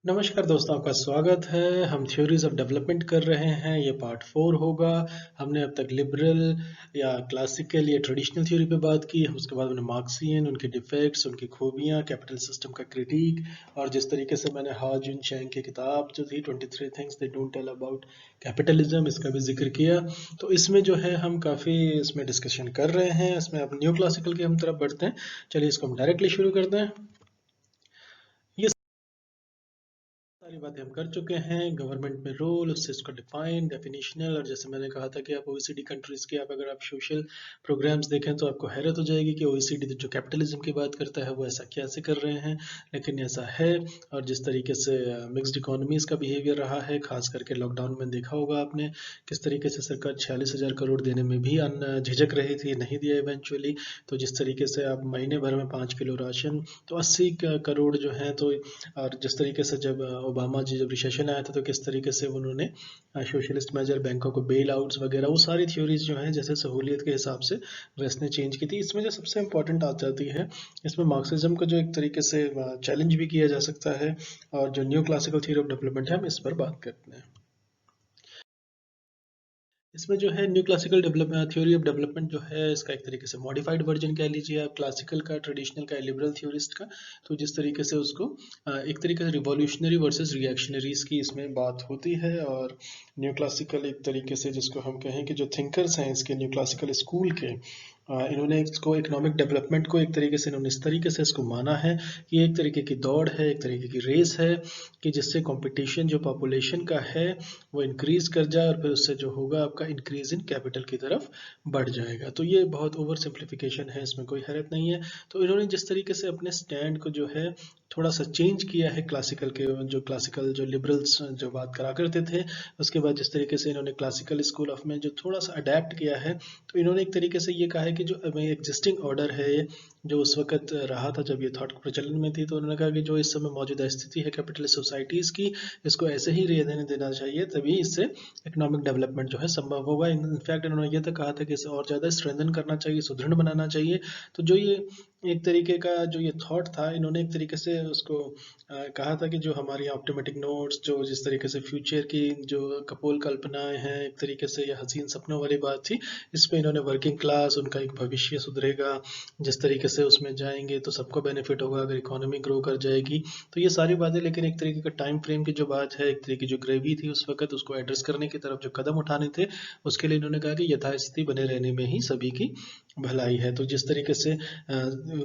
नमस्कार दोस्तों, आपका स्वागत है। हम थ्योरीज ऑफ डेवलपमेंट कर रहे हैं। ये पार्ट 4 होगा। हमने अब तक लिबरल या क्लासिकल या ट्रेडिशनल थ्योरी पे बात की। उसके बाद हमने मार्क्सियन, उनके डिफेक्ट्स, उनकी खूबियाँ, कैपिटल सिस्टम का क्रिटिक, और जिस तरीके से मैंने हा जुन चैंग की किताब जो थी 23 things they don't tell about capitalism, इसका भी जिक्र किया। तो इसमें जो है हम काफ़ी इसमें डिस्कशन कर रहे हैं। इसमें अब न्यू क्लासिकल की हम तरफ बढ़ते हैं। चलिए इसको हम डायरेक्टली शुरू करते हैं। ये सारी बातें हम कर चुके हैं। गवर्नमेंट में रोल, उससे इसको डिफाइन, डेफिनेशनल, और जैसे मैंने कहा था कि आप ओईसीडी कंट्रीज के आप अगर आप सोशल प्रोग्राम्स देखें तो आपको हैरत हो जाएगी कि ओईसीडी जो कैपिटलिज्म की बात करता है वो ऐसा कैसे कर रहे हैं, लेकिन ऐसा है। और जिस तरीके से मिक्स्ड इकोनॉमीज का बिहेवियर रहा है, खास करके लॉकडाउन में देखा होगा आपने किस तरीके से सरकार 46,000 करोड़ देने में भी झिझक रही थी, नहीं दिया इवेंचुअली। तो जिस तरीके से आप महीने भर में 5 किलो राशन, तो 80 करोड़ जो है। तो और जिस तरीके से जब ओबामा जी जब रिसेशन आया था तो किस तरीके से उन्होंने सोशलिस्ट मेजर, बैंकों को बेल आउट्स वगैरह, वो सारी थ्योरीज जो हैं जैसे सहूलियत के हिसाब से वेस्ट ने चेंज की थी। इसमें जो सबसे इम्पोर्टेंट आ जाती है, इसमें मार्क्सिज्म को जो एक तरीके से चैलेंज भी किया जा सकता है, और जो new classical theory of development है हम इस पर बात करते हैं। इसमें जो है new classical development theory of development जो है, इसका एक तरीके से मॉडिफाइड वर्जन कह लीजिए आप, क्लासिकल का, ट्रेडिशनल का, लिबरल थ्योरिस्ट का। तो जिस तरीके से उसको एक तरीके से रिवॉल्यूशनरी वर्सेस रिएक्शनरीज की इसमें बात होती है। और न्यू क्लासिकल एक तरीके से जिसको हम कहें कि जो थिंकर्स हैं इसके न्यू क्लासिकल स्कूल के, इन्होंने इसको इकोनॉमिक डेवलपमेंट को एक तरीके से इन्होंने इस तरीके से इसको माना है कि एक तरीके की दौड़ है, एक तरीके की रेस है, कि जिससे कंपटीशन जो पॉपुलेशन का है वो इंक्रीज कर जाए, और फिर उससे जो होगा आपका इंक्रीज इन कैपिटल की तरफ बढ़ जाएगा। तो ये बहुत ओवर सिंप्लीफिकेशन है, इसमें कोई हैरत नहीं है। तो इन्होंने जिस तरीके से अपने स्टैंड को जो है थोड़ा सा चेंज किया है क्लासिकल के, जो क्लासिकल जो लिबरल्स जो बात करा करते थे, उसके बाद जिस तरीके से इन्होंने क्लासिकल स्कूल ऑफ में जो थोड़ा सा अडेप्ट किया है, तो इन्होंने एक तरीके से ये कहा है कि जो एग्जिस्टिंग ऑर्डर है, जो उस वक्त रहा था जब ये थॉट प्रचलन में थी, तो उन्होंने कहा कि जो इस समय मौजूदा स्थिति है कैपिटलिस्ट सोसाइटीज़ की, इसको ऐसे ही रहने देना चाहिए, तभी इससे इकोनॉमिक डेवलपमेंट जो है संभव होगा। इनफैक्ट इन्होंने ये तक कहा था कि इसे और ज़्यादा स्ट्रेंथन करना चाहिए, सुदृढ़ बनाना चाहिए। तो जो ये एक तरीके का जो ये थॉट था, इन्होंने एक तरीके से उसको कहा था कि जो हमारी ऑप्टिमेटिक नोट्स, जो जिस तरीके से फ्यूचर की जो कपोल कल्पनाएं हैं, एक तरीके से ये हसीन सपनों वाली बात थी, इस पे इन्होंने वर्किंग क्लास, उनका एक भविष्य सुधरेगा, जिस तरीके से उसमें जाएंगे तो सबको बेनिफिट होगा अगर इकोनॉमी ग्रो कर जाएगी। तो ये सारी बातें, लेकिन एक तरीके का टाइम फ्रेम की जो बात है, एक तरीके की जो ग्रेवी थी उस वक्त, उसको एड्रेस करने की तरफ जो कदम उठाने थे, उसके लिए इन्होंने कहा कि यथास्थिति बने रहने में ही सभी की भलाई है। तो जिस तरीके से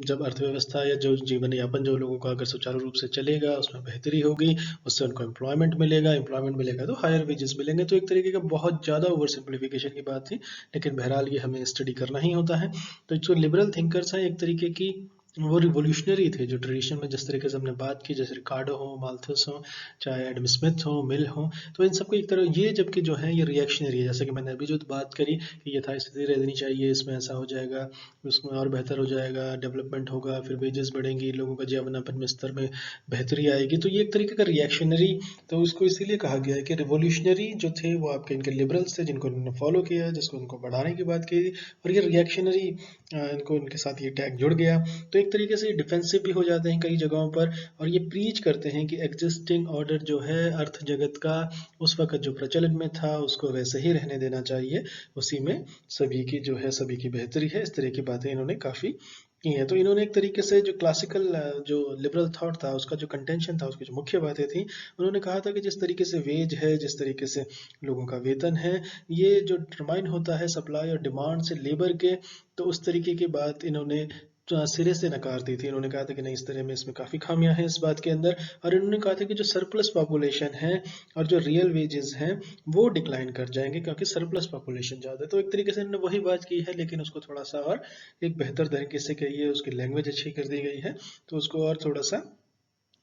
जब अर्थव्यवस्था या जो जीवन यापन जो लोगों का अगर सुचारू रूप से चलेगा, उसमें बेहतरी होगी, उससे उनको एम्प्लॉयमेंट मिलेगा तो हायर वेजेस मिलेंगे। तो एक तरीके का बहुत ज़्यादा ओवर सिंप्लीफिकेशन की बात थी, लेकिन बहरहाल ये हमें स्टडी करना ही होता है। तो जो लिबरल थिंकर्स हैं एक तरीके की, वो रिवोल्यूशनरी थे, जो ट्रेडिशन में जिस तरीके से हमने बात की, जैसे रिकार्डो हो, माल्थस हो, चाहे एडम स्मिथ हो, मिल हो, तो इन सबको एक तरह ये, जबकि जो है ये रिएक्शनरी है, जैसे कि मैंने अभी जो बात करी कि यथास्थिति रह देनी चाहिए, इसमें ऐसा हो जाएगा, उसमें और बेहतर हो जाएगा, डेवलपमेंट होगा, फिर वेजेस बढ़ेंगी, लोगों का जीवन यापन में स्तर में बेहतरी आएगी। तो ये एक तरीके का रिएक्शनरी, तो उसको इसीलिए कहा गया है कि रिवोल्यूशनरी जो थे वो आपके इनके लिबरल्स थे, जिनको उन्होंने फॉलो किया, जिसको उनको बढ़ाने की बात की, और ये रिएक्शनरी इनको इनके साथ ये टैग जुड़ गया। तो एक तरीके से डिफेंसिव भी हो जाते हैं कई जगहों पर, और ये प्रीच करते हैं कि एग्जिस्टिंग ऑर्डर जो है अर्थ जगत का, उस वक्त जो प्रचलन में था उसको वैसे ही रहने देना चाहिए, उसी में सभी की जो है सभी की बेहतरी है। इस तरह की बातें इन्होंने काफ़ी की हैं। तो इन्होंने एक तरीके से जो क्लासिकल जो लिबरल थॉट था उसका जो कंटेंशन था, उसकी जो मुख्य बातें थी, उन्होंने कहा था कि जिस तरीके से वेज है, जिस तरीके से लोगों का वेतन है, ये जो डिटरमाइन होता है सप्लाई और डिमांड से लेबर के, तो उस तरीके की बात इन्होंने सिरे से नकार दी थी। इन्होंने कहा था कि नहीं, इस तरह में इसमें काफ़ी खामियां हैं इस बात के अंदर। और इन्होंने कहा था कि जो सरप्लस पॉपुलेशन है और जो रियल वेजेस हैं वो डिक्लाइन कर जाएंगे, क्योंकि सरप्लस पॉपुलेशन ज़्यादा है। तो एक तरीके से इन्होंने वही बात की है, लेकिन उसको थोड़ा सा और एक बेहतर तरीके से कहिए, उसकी लैंग्वेज अच्छी कर दी गई है, तो उसको और थोड़ा सा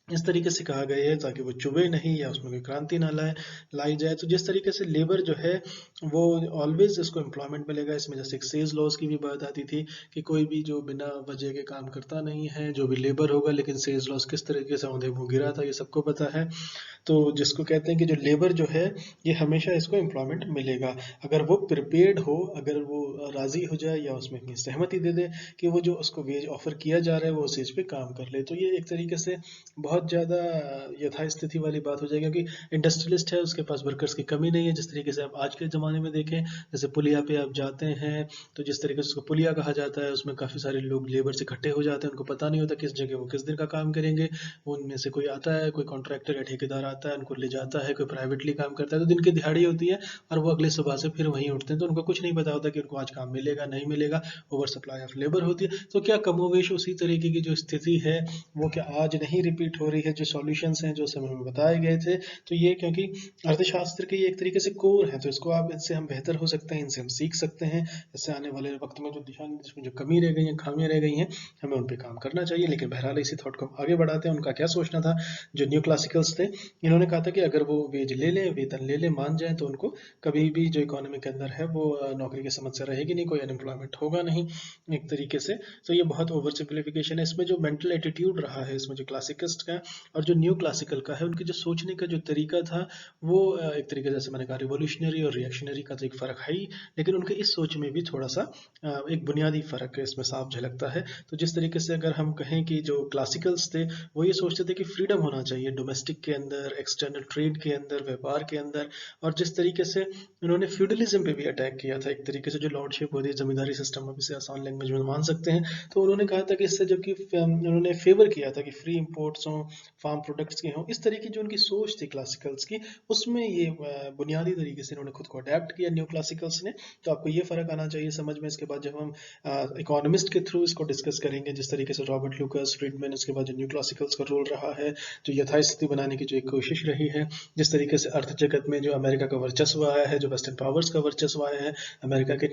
इस तरीके से कहा गया है ताकि वो चुभे नहीं या उसमें कोई क्रांति ना लाई जाए। तो जिस तरीके से लेबर जो है वो ऑलवेज इसको एम्प्लॉयमेंट मिलेगा। इसमें जैसे एक सेज लॉज की भी बात आती थी कि कोई भी जो बिना वजह के काम करता नहीं है, जो भी लेबर होगा, लेकिन सेज लॉज किस तरीके से औंधे मुँह गिरा था ये सबको पता है। तो जिसको कहते हैं कि जो लेबर जो है ये हमेशा इसको एम्प्लॉयमेंट मिलेगा, अगर वो प्रिपेयर्ड हो, अगर वो राज़ी हो जाए या उसमें अपनी सहमति दे दे कि वो जो उसको वेज ऑफर किया जा रहा है वो उस चीज़ पे काम कर ले। तो ये एक तरीके से बहुत ज़्यादा यथास्थिति वाली बात हो जाएगी, क्योंकि इंडस्ट्रियलिस्ट है, उसके पास वर्कर्स की कमी नहीं है। जिस तरीके से आप आज के ज़माने में देखें, जैसे पुलिया पे आप जाते हैं तो जिस तरीके से उसको पुलिया कहा जाता है, उसमें काफ़ी सारे लोग लेबर से इकट्ठे हो जाते हैं, उनको पता नहीं होता किस जगह वो किस दिन का काम करेंगे। उनमें से कोई आता है, कोई कॉन्ट्रैक्टर या ठेकेदार आता है, उनको ले जाता है, कोई प्राइवेटली काम करता है, तो दिन की दिहाड़ी होती है और वो अगले सुबह से फिर वहीं उठते हैं, तो उनको कुछ नहीं पता होता कि उनको आज काम मिलेगा नहीं मिलेगा। ओवर सप्लाई ऑफ लेबर होती है। तो क्या कमोवेश उसी तरीके की जो स्थिति है वो क्या आज नहीं रिपीट हो रही है? जो सॉल्यूशंस हैं जो समय में बताए गए थे, तो ये क्योंकि अर्थशास्त्र के ये एक तरीके से कोर है, तो इसको आप इनसे हम बेहतर हो सकते हैं, इनसे हम सीख सकते हैं। इससे आने वाले वक्त में जो दिशा निर्देश में जो कमी रह गई है, खामियां रह गई हैं, हमें उन पे काम करना चाहिए। लेकिन बहरहाल इसी थॉट को हम आगे बढ़ाते हैं। उनका क्या सोचना था? जो न्यू क्लासिकल्स थे, इन्होंने कहा था कि अगर वो वेज ले लें, वेतन ले लें, मान जाए, तो उनको कभी भी जो इकोनॉमी के अंदर है वो नौकरी की समस्या रहेगी नहीं, कोई अनएम्प्लॉयमेंट होगा नहीं एक तरीके से। तो ये बहुत ओवर सिंप्लीफिकेशन है। इसमें जो मेंटल एटीट्यूड रहा है, इसमें जो क्लासिकिस्ट का और जो न्यू क्लासिकल का है, उनके जो सोचने का जो तरीका था वो एक तरीके से, जैसे मैंने कहा, रिवोल्यूशनरी और रिएक्शनरी का तो एक फ़र्क है ही, लेकिन उनके इस सोच में भी थोड़ा सा एक बुनियादी फ़र्क इसमें साफ झलकता है। तो जिस तरीके से अगर हम कहें कि जो क्लासिकल्स थे वो ये सोचते थे कि फ्रीडम होना चाहिए डोमेस्टिक के अंदर, एक्सटर्नल ट्रेड के अंदर, व्यापार के अंदर, और जिस तरीके से उन्होंने फ्यूडलिज्म पे भी अटैक किया था, एक तरीके से जो लॉर्डशिप होती है, जमींदारी सिस्टम, अब इसे आसान लैंग्वेज में मान सकते हैं। तो उन्होंने कहा था कि इससे, जबकि उन्होंने फेवर किया था कि फ्री इंपोर्ट्स हों, फार्म प्रोडक्ट्स के हों, इस तरीके जो उनकी सोच थी क्लासिकल्स की, उसमें ये बुनियादी तरीके से इन्होंने खुद को अडेप्ट किया न्यू क्लासिकल्स ने। तो आपको ये फ़र्क आना चाहिए समझ में। इसके बाद जब हम इकोनॉमिस्ट के थ्रू इसको डिस्कस करेंगे, जिस तरीके से रॉबर्ट लुकस, फ्रीडमैन, उसके बाद जो न्यू क्लासिकल्स का रोल रहा है, जो यथास्थिति बनाने की जो एक कोशिश रही है, जिस तरीके से अर्थ जगत में जो अमेरिका का वर्चस्व आया है, जो वेस्टर्न पावर्स का वर्चस्व आया है, अमेरिका के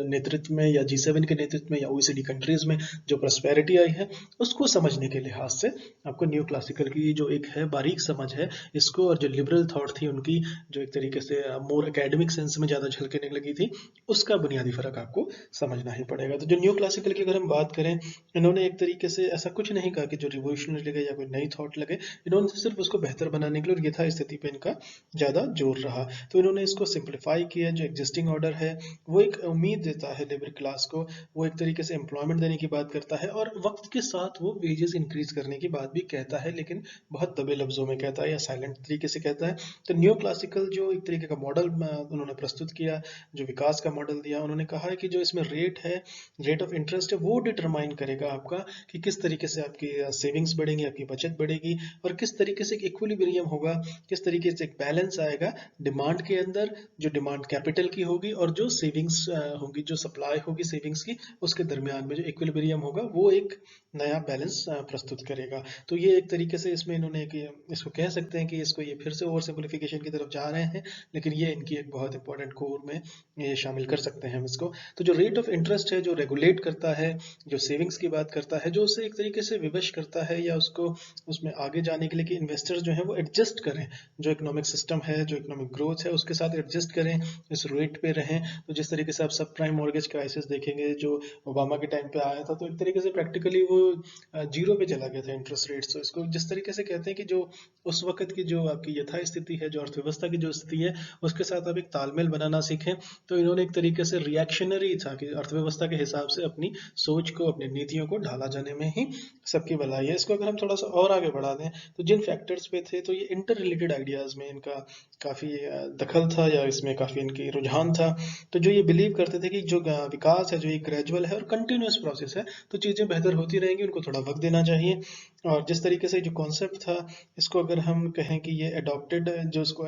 नेतृत्व में या G7 के नेतृत्व में या OECD कंट्रीज में जो प्रॉस्पेरिटी आई है, उसको समझने के लिहाज से आपको न्यू क्लासिकल की जो एक है बारीक समझ है इसको, और जो लिबरल थॉट थी उनकी, जो एक तरीके से मोर एकेडमिक सेंस में ज़्यादा झलकने लगी थी, उसका बुनियादी फ़र्क आपको समझना ही पड़ेगा। तो जो न्यू क्लासिकल की अगर हम बात करें, इन्होंने एक तरीके से ऐसा कुछ नहीं कहा कि जो रिवोल्यूशनरी लगे या कोई नई थॉट लगे, इन्होंने सिर्फ उसको बेहतर बनाने के लिए और यथास्थिति पे इनका ज़्यादा जोर रहा। तो इन्होंने इसको सिंप्लीफाई किया। जो एग्जिस्टिंग ऑर्डर है वो एक उम्मीद देता है लेबर क्लास को, वो एक तरीके से एम्प्लॉयमेंट देने की बात करता है, और वक्त के साथ वो वेजेस इंक्रीज करने की बात भी कहता है, लेकिन बहुत दबे लफ्जों में कहता है या साइलेंट तरीके से कहता है। तो न्यू क्लासिकल जो एक तरीके का मॉडल उन्होंने प्रस्तुत किया, जो विकास का मॉडल दिया, उन्होंने कहा है कि जो इसमें रेट है, रेट ऑफ इंटरेस्ट है, वो डिटरमाइन करेगा आपका कि किस तरीके से आपकी सेविंग्स बढ़ेंगी, आपकी बचत बढ़ेगी, और किस तरीके से एक इक्विलिब्रियम होगा, किस तरीके से एक बैलेंस आएगा डिमांड के अंदर, जो डिमांड कैपिटल की होगी और जो सेविंग्स होगी, जो सप्लाई होगी सेविंग्स की, उसके दरमियान में जो इक्विलिब्रियम होगा, वो एक नया बैलेंस प्रस्तुत करेगा। तो ये एक तरीके से इसमें इन्होंने इसको कह सकते हैं कि इसको ये फिर से ओवर सिंप्लीफिकेशन की तरफ जा रहे हैं, लेकिन ये इनकी एक बहुत इंपॉर्टेंट कोर में ये शामिल कर सकते हैं हम इसको। तो जो रेट ऑफ इंटरेस्ट है, जो रेगुलेट करता है, जो सेविंग्स की बात करता है, जो उसे एक तरीके से विवश करता है, या उसको उसमें आगे जाने के लिए कि इन्वेस्टर्स जो हैं वो एडजस्ट करें, जो इकोनॉमिक सिस्टम है, जो इकोनॉमिक ग्रोथ है, उसके साथ एडजस्ट करें, इस रेट पे रहें। तो जिस तरीके से आप सब प्राइम मॉर्गेज क्राइसिस देखेंगे जो ओबामा के टाइम पे आया था, तो एक तरीके से प्रैक्टिकली वो जीरो पे चला गया था इंटरेस्ट रेट। तो इसको जिस तरीके से कहते हैं कि जो उस वक्त की जो आपकी यथास्थिति है, जो अर्थव्यवस्था की जो स्थिति है, उसके साथ आप एक तालमेल बनाना सीखें। तो इन्होंने एक तरीके से रिएक्शनरी था कि अर्थव्यवस्था के हिसाब से अपनी सोच को, अपनी नीतियों को ढाला जाने में ही सबकी भलाई है। इसको अगर हम थोड़ा सा और आगे बढ़ा दें, तो जिन फैक्टर्स पे थे, तो ये इंटर रिलेटेड आइडियाज़ में इनका काफ़ी दखल था, या इसमें काफ़ी इनकी रुझान था। तो जो ये बिलीव करते थे कि जो विकास है, जो एक ग्रेजुअल है और कंटिन्यूस प्रोसेस है, तो चीज़ें बेहतर होती रहेंगी, उनको थोड़ा वक्त देना चाहिए। और जिस तरीके से जो कॉन्सेप्ट था, इसको अगर हम कहें कि ये अडॉप्टेड, जो इसको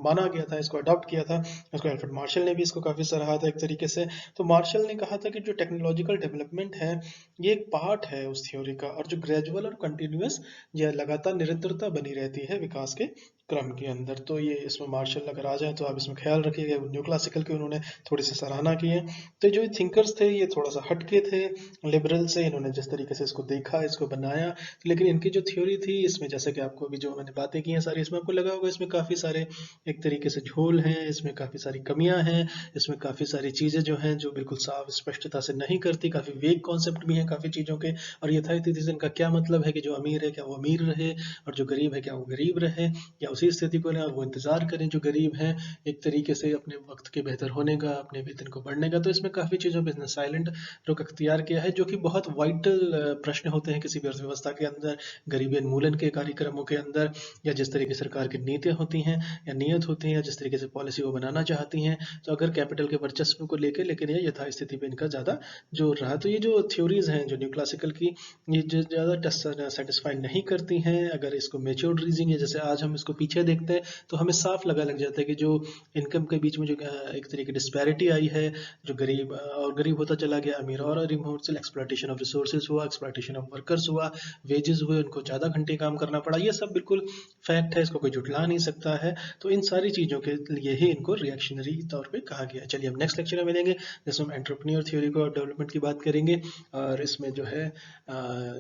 माना गया था, इसको अडॉप्ट किया था, उसको एल्फ्रेड मार्शल ने भी इसको काफ़ी सराहा था एक तरीके से। तो मार्शल ने कहा था कि जो टेक्नोलॉजिकल डेवलपमेंट है, ये एक पार्ट है उस थ्योरी का, और जो ग्रेजुअल और कंटिन्यूस या लगातार निरंतरता बनी रहती है विकास के क्रम के अंदर। तो ये इसमें मार्शल अगर आ जाए तो आप इसमें ख्याल रखिएगा। न्यू क्लासिकल की उन्होंने थोड़ी सी सराहना की है। तो जो थिंकर्स थे ये थोड़ा सा हटके थे लिबरल से, इन्होंने जिस तरीके से इसको देखा, इसको बनाया, लेकिन इनकी जो थ्योरी थी, इसमें जैसे कि आपको अभी जो मैंने बातें की हैं सारी, इसमें आपको लगा होगा इसमें काफ़ी सारे एक तरीके से झोल हैं, इसमें काफ़ी सारी कमियां हैं, इसमें काफ़ी सारी चीज़ें जो हैं जो बिल्कुल साफ स्पष्टता से नहीं करती, काफ़ी वेग कॉन्सेप्ट भी हैं काफ़ी चीज़ों के। और यथास्थिति से इनका क्या मतलब है कि जो अमीर है क्या वो अमीर रहे, और जो गरीब है क्या वो गरीब रहे, या उसी स्थिति को लें और वो इंतज़ार करें जो गरीब हैं एक तरीके से अपने वक्त के बेहतर होने का, अपने वेतन को बढ़ने का। तो इसमें काफ़ी चीज़ों पे इसने साइलेंट रुख अख्तियार किया है, जो कि बहुत वाइटल प्रश्न होते हैं किसी भी अर्थव्यवस्था के अंदर, गरीबी उन्मूलन के कार्यक्रमों के अंदर, या जिस तरीके से सरकार की नीतियाँ होती हैं या नियत होती हैं, या जिस तरीके से पॉलिसी वो बनाना चाहती हैं। तो अगर कैपिटल के वर्चस्व को लेके, लेकिन ये यथास्थिति पे इनका ज़्यादा जोर रहा। तो ये जो थ्योरीज़ हैं जो न्यू क्लासिकल की, ये ज़्यादा सेटिस्फाई नहीं करती हैं। अगर इसको मैच्योर्ड रीजनिंग है, जैसे आज हम इसको पीछे देखते हैं तो हमें साफ लग जाता है कि जो इनकम के बीच में जो एक तरीके डिस्पैरिटी आई है, जो गरीब और गरीब होता चला गया, अमीर और रिमोर्सल एक्सप्लॉयटेशन ऑफ रिसोर्सेज हुआ, एक्सप्लॉयटेशन ऑफ वर्कर्स हुआ, वेजेस हुए, उनको ज़्यादा घंटे काम करना पड़ा। ये सब बिल्कुल फैक्ट है, इसको कोई जुटला नहीं सकता है। तो इन सारी चीज़ों के लिए ही इनको रिएक्शनरी तौर पे कहा गया है। चलिए हम नेक्स्ट लेक्चर में मिलेंगे, जिसमें हम एंटरप्रेन्योर थ्योरी को डेवलपमेंट की बात करेंगे। और इसमें जो है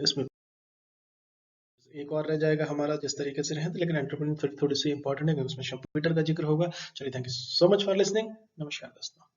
इसमें एक और रह जाएगा हमारा जिस तरीके से रहे, लेकिन एंटरप्रेन्योर थोड़ी सी इंपॉर्टेंट है, उसमें कंप्यूटर का जिक्र होगा। चलिए, thank you so much for listening. नमस्कार दोस्तों।